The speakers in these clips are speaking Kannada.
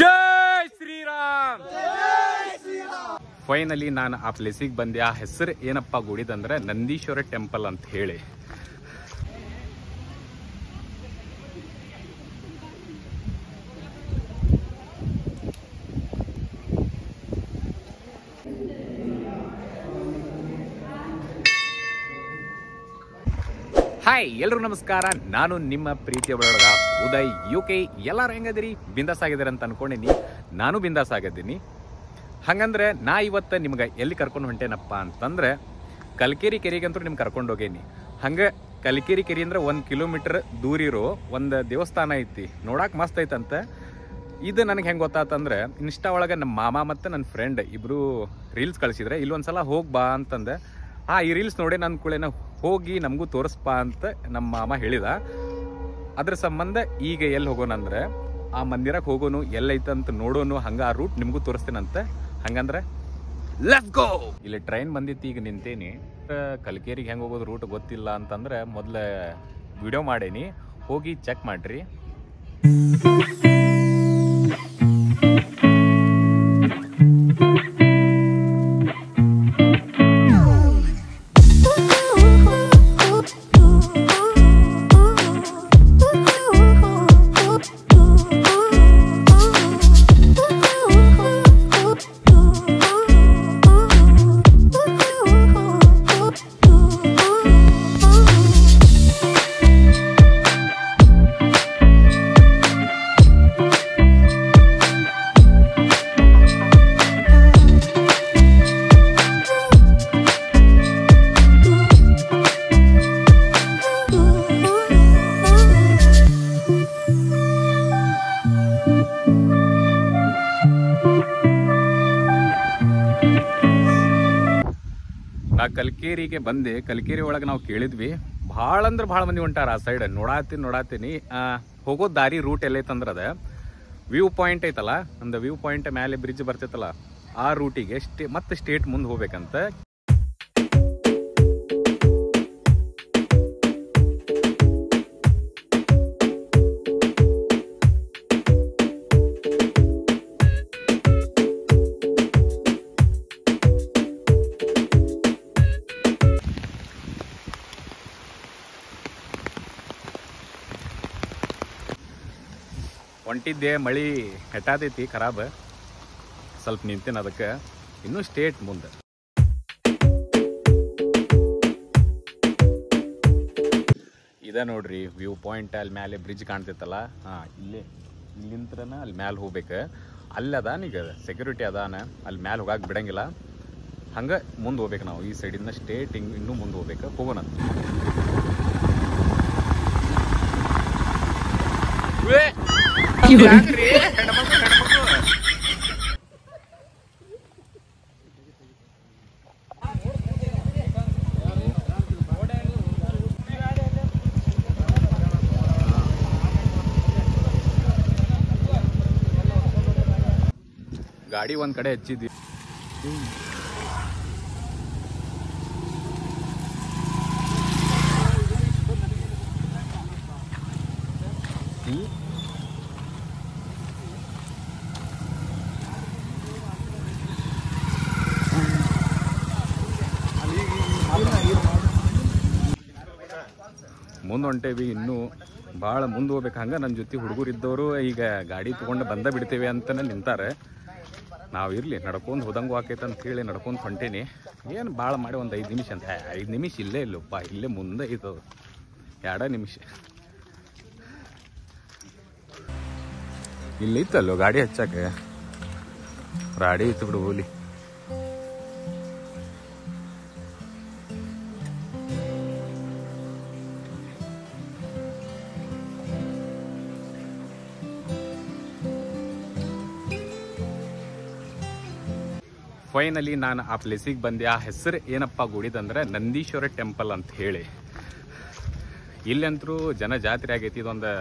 ಜೈ ಶ್ರೀರಾಮ್. ಫೈನಲಿ ನಾನು ಆ ಪ್ಲೇಸಿಗೆ ಬಂದೆ. ಆ ಹೆಸರು ಏನಪ್ಪ ಗುಡಿದಂದ್ರೆ ನಂದೀಶ್ವರ ಟೆಂಪಲ್ ಅಂತ ಹೇಳಿ. ಹಾಯ್ ಎಲ್ರು ನಮಸ್ಕಾರ. ನಾನು ನಿಮ್ಮ ಪ್ರೀತಿಯ ಬಳಗ ಉದಯ್ UK. ಎಲ್ಲರೂ ಹೆಂಗದಿರಿ? ಬಿಂದಾಸ್ ಆಗಿದ್ದೀರಿ ಅಂತ ಅನ್ಕೊಂಡಿನಿ. ನಾನು ಬಿಂದಾಸ್ ಆಗಿದ್ದೀನಿ. ಹಂಗಂದ್ರೆ ನಾ ಇವತ್ತು ನಿಮ್ಗೆ ಎಲ್ಲಿ ಕರ್ಕೊಂಡು ಹೊಂಟೇನಪ್ಪ ಅಂತಂದ್ರೆ ಕಲ್ಕೇರಿ ಕೆರೆಗಂತೂ ನಿಮ್ಗೆ ಕರ್ಕೊಂಡು ಹೋಗೇನಿ. ಹಂಗೆ ಕಲ್ಕೇರಿ ಕೆರೆ ಅಂದ್ರೆ 1 ಕಿಲೋಮೀಟರ್ ದೂರ ಇರೋ ಒಂದು ದೇವಸ್ಥಾನ ಐತಿ. ನೋಡಕ್ಕೆ ಮಸ್ತ್ ಐತಂತೆ. ಇದು ನನಗೆ ಹೆಂಗೆ ಗೊತ್ತಾತಂದ್ರೆ ಇನ್ಸ್ಟಾ ಒಳಗೆ ನಮ್ಮ ಮಾಮ ಮತ್ತು ನನ್ನ ಫ್ರೆಂಡ್ ಇಬ್ಬರು ರೀಲ್ಸ್ ಕಳಿಸಿದ್ರೆ ಇಲ್ಲೊಂದ್ಸಲ ಹೋಗಿ ಬಾ ಅಂತಂದೆ. ಈ ರೀಲ್ಸ್ ನೋಡಿ ನನ್ನ ಕೂಡೇನ ಹೋಗಿ ನಮಗೂ ತೋರಿಸ್ಪಾ ಅಂತ ನಮ್ಮ ಮಾಮ ಹೇಳಿದ. ಅದ್ರ ಸಂಬಂಧ ಈಗ ಎಲ್ಲಿ ಹೋಗೋಣಂದ್ರೆ ಆ ಮಂದಿರಕ್ಕೆ ಹೋಗೋನು, ಎಲ್ಲೈತಂತ ನೋಡೋನು, ಹಂಗೆ ಆ ರೂಟ್ ನಿಮಗೂ ತೋರಿಸ್ತೇನಂತೆ. ಹಂಗಂದ್ರೆ ಲೆಟ್ಸ್ ಗೋ. ಇಲ್ಲಿ ಟ್ರೈನ್ ಬಂದಿತ್ತು, ಈಗ ನಿಂತೇನಿ. ಕಲ್ಕೇರಿಗೆ ಹೆಂಗೆ ಹೋಗೋದು ರೂಟ್ ಗೊತ್ತಿಲ್ಲ ಅಂತಂದ್ರೆ ಮೊದಲೇ ವಿಡಿಯೋ ಮಾಡೇನಿ, ಹೋಗಿ ಚೆಕ್ ಮಾಡ್ರಿ. ಕಲ್ಕೇರಿಗೆ ಬಂದೆ. ಕಲ್ಕೇರಿ ಒಳಗೆ ನಾವು ಕೇಳಿದ್ವಿ, ಭಾಳ ಅಂದ್ರೆ ಭಾಳ ಮಂದಿ ಹೊಂಟಾರ ಆ ಸೈಡ್. ನೋಡಾತೀನಿ ಹೋಗೋ ದಾರಿ ರೂಟ್ ಎಲ್ಲೈತಂದ್ರೆ ಅದ ವ್ಯೂ ಪಾಯಿಂಟ್ ಐತಲ್ಲ, ಒಂದು ವ್ಯೂ ಪಾಯಿಂಟ್ ಮೇಲೆ ಬ್ರಿಡ್ಜ್ ಬರ್ತೈತಲ್ಲ, ಆ ರೂಟಿಗೆ ಮತ್ತೆ ಸ್ಟೇಟ್ ಮುಂದೆ ಹೋಗ್ಬೇಕಂತ. ಹೊಂಟಿದ್ದೆ, ಮಳಿ ಹೆಟ್ಟಾತೈತಿ ಖರಾಬ್, ಸ್ವಲ್ಪ ನಿಂತೇನೆ. ಅದಕ್ಕೆ ಇನ್ನೂ ಸ್ಟೇಟ್ ಮುಂದೆ. ಇದ ನೋಡ್ರಿ ವ್ಯೂ ಪಾಯಿಂಟ್. ಅಲ್ಲಿ ಮೇಲೆ ಬ್ರಿಡ್ಜ್ ಕಾಣ್ತೈತಲ್ಲ, ಇಲ್ಲಿಂತ್ರನ ಅಲ್ಲಿ ಮ್ಯಾಲೆ ಹೋಗ್ಬೇಕು. ಅಲ್ಲಿ ಅದಾನ ಈಗ ಸೆಕ್ಯೂರಿಟಿ ಅದಾನ, ಅಲ್ಲಿ ಮ್ಯಾಲೆ ಹೋಗಕ್ಕೆ ಬಿಡಂಗಿಲ್ಲ. ಹಂಗೆ ಮುಂದೆ ಹೋಗ್ಬೇಕು ನಾವು. ಈ ಸೈಡಿಂದ ಸ್ಟೇಟ್ ಇನ್ನೂ ಮುಂದೆ ಹೋಗ್ಬೇಕು. ಹೋಗೋಣ. ಗಾಡಿ ಒಂದ್ ಕಡೆ ಹಚ್ಚಿದ್ವಿ. ಮುಂದೆ ಹೊಂಟೇವಿ, ಇನ್ನೂ ಭಾಳ ಮುಂದೆ ಹೋಗ್ಬೇಕು. ಹಂಗೆ ನನ್ನ ಜೊತೆ ಹುಡುಗರು ಇದ್ದವರು ಈಗ ಗಾಡಿ ತೊಗೊಂಡು ಬಿಡ್ತೇವೆ ಅಂತಲೇ ನಿಂತಾರೆ. ನಾವು ಇರಲಿ ನಡ್ಕೊಂಡು ಹೋದಂಗೂ ಆಕೈತೆ ಅಂತ ಹೇಳಿ ನಡ್ಕೊಂಡು ಹೊಂಟೇನಿ. ಏನು ಭಾಳ ಮಾಡಿ ಒಂದು 5 ನಿಮಿಷ ಅಂತ. 5 ನಿಮಿಷ ಇಲ್ಲೇ ಇಲ್ಲಪ್ಪ, ಇಲ್ಲೇ ಮುಂದೆ ಇದ್ದವು 2 ನಿಮಿಷ. ಇಲ್ಲಿ ಇತ್ತಲ್ಲೋ ಗಾಡಿ ಹಚ್ಚಕ್ಕೆ, ಗಾಡಿ ಇತ್ತು ಬಿಡು ಹೋಲಿ. ಫೈನಲಿ ನಾನು ಆ ಪ್ಲೇಸಿಗೆ ಬಂದೆ. ಆ ಹೆಸರು ಏನಪ್ಪ ಗುಡಿದಂದ್ರೆ ನಂದೀಶ್ವರ ಟೆಂಪಲ್ ಅಂತ ಹೇಳಿ. ಇಲ್ಲಂತರೂ ಜನ ಜಾತ್ರೆ ಆಗೈತಿ. ಇದೊಂದು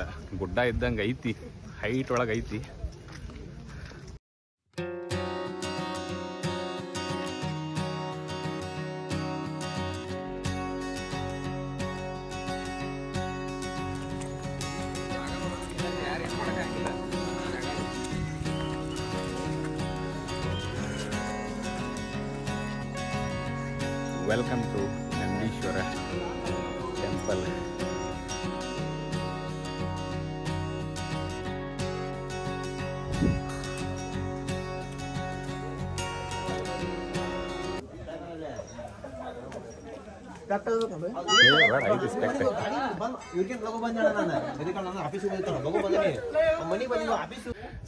ಗುಡ್ಡ ಇದ್ದಂಗೆ ಐತಿ, ಹೈಟ್ ಒಳಗೆ ಐತಿ. Welcome to Nandishwara temple.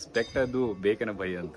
ಸ್ಪೆಕ್ಟ್ ಅದು ಬೇಕನ ಭಯ ಅಂತ.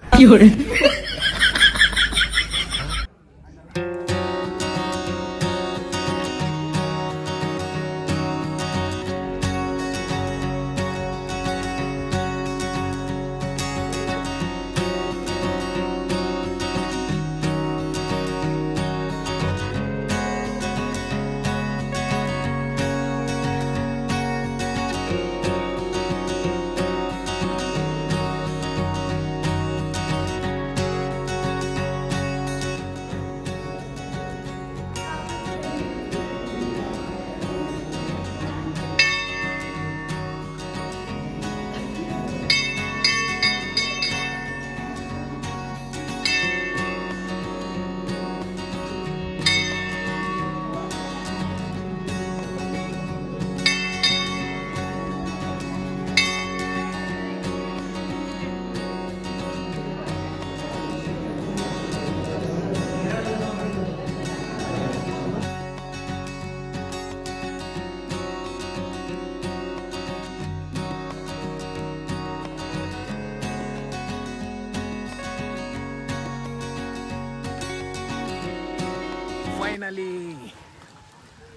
ಫೈನಲಿ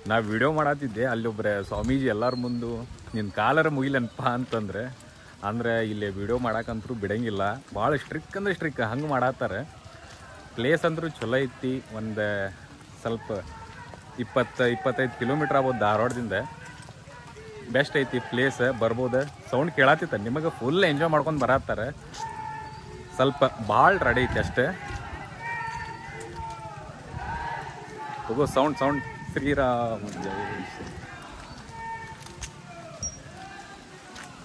ನಾ ವಿಡಿಯೋ ಮಾಡತ್ತಿದ್ದೆ, ಅಲ್ಲೊಬ್ಬರೇ ಸ್ವಾಮೀಜಿ ಎಲ್ಲರ ಮುಂದೆ ನಿನ್ನ ಕಾಲರ ಮುಗಿಲನಪ್ಪ ಅಂದರೆ ಇಲ್ಲಿ ವಿಡಿಯೋ ಮಾಡಕ್ಕಂತರೂ ಬಿಡಂಗಿಲ್ಲ. ಭಾಳ ಸ್ಟ್ರಿಕ್ ಅಂದ್ರೆ ಸ್ಟ್ರಿಕ್ ಹಂಗೆ ಮಾಡತ್ತಾರೆ. ಪ್ಲೇಸ್ ಅಂದರೂ ಚಲೋ ಐತಿ. ಒಂದು ಸ್ವಲ್ಪ 20-25 ಕಿಲೋಮೀಟ್ರ್ ಆಗ್ಬೋದು ಧಾರವಾಡದಿಂದ. ಬೆಸ್ಟ್ ಐತಿ ಪ್ಲೇಸ್, ಬರ್ಬೋದು. ಸೌಂಡ್ ಕೇಳತ್ತಿತ್ತ ನಿಮಗೆ ಫುಲ್ ಎಂಜಾಯ್ ಮಾಡ್ಕೊಂಡು ಬರತ್ತಾರೆ. ಸ್ವಲ್ಪ ಭಾಳ ರೆಡಿ ಐತಿ ಅಷ್ಟೇ. ಹೋಗೋ ಸೌಂಡ್ ಶ್ರೀರಾಮ್ ಜೈ.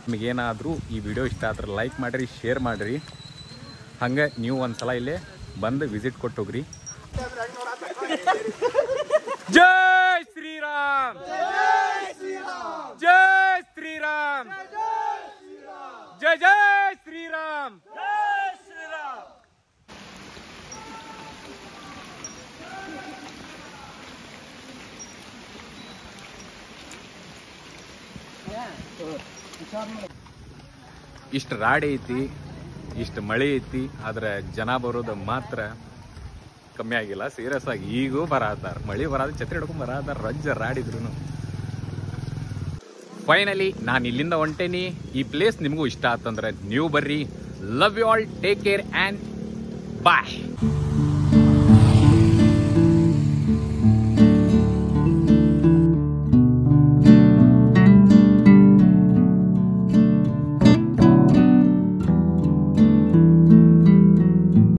ನಿಮಗೇನಾದರೂ ಈ ವಿಡಿಯೋ ಇಷ್ಟ ಆದ್ರೆ ಲೈಕ್ ಮಾಡಿರಿ, ಶೇರ್ ಮಾಡಿರಿ. ಹಂಗೆ ನೀವು ಒಂದ್ಸಲ ಇಲ್ಲೇ ಬಂದು ವಿಸಿಟ್ ಕೊಟ್ಟೋಗ್ರಿ. ಜೈ ಶ್ರೀರಾಮ್, ಜೈ ಶ್ರೀರಾಮ್, ಜೈ ಜೈ ಶ್ರೀರಾಮ್. ಇಷ್ಟು ರಾಡಿ ಐತಿ, ಇಷ್ಟು ಮಳೆ ಐತಿ, ಆದ್ರೆ ಜನ ಬರೋದು ಮಾತ್ರ ಕಮ್ಮಿ ಆಗಿಲ್ಲ. ಸೀರಿಯಸ್ ಆಗಿ ಈಗೂ ಬರತ್ತಾರ. ಮಳೆ ಬರೋದು ಛತ್ರಿ ಹಿಡ್ಕೊಂಡ್ ಬರತ್ತಾರ, ರಜ್ಜ ರಾಡಿದ್ರು. ಫೈನಲಿ ನಾನು ಇಲ್ಲಿಂದ ಹೊಂಟೇನಿ. ಈ ಪ್ಲೇಸ್ ನಿಮಗೂ ಇಷ್ಟ ಆತಂದ್ರೆ ನೀವು ಬರ್ರಿ. Love you all, take care and bye.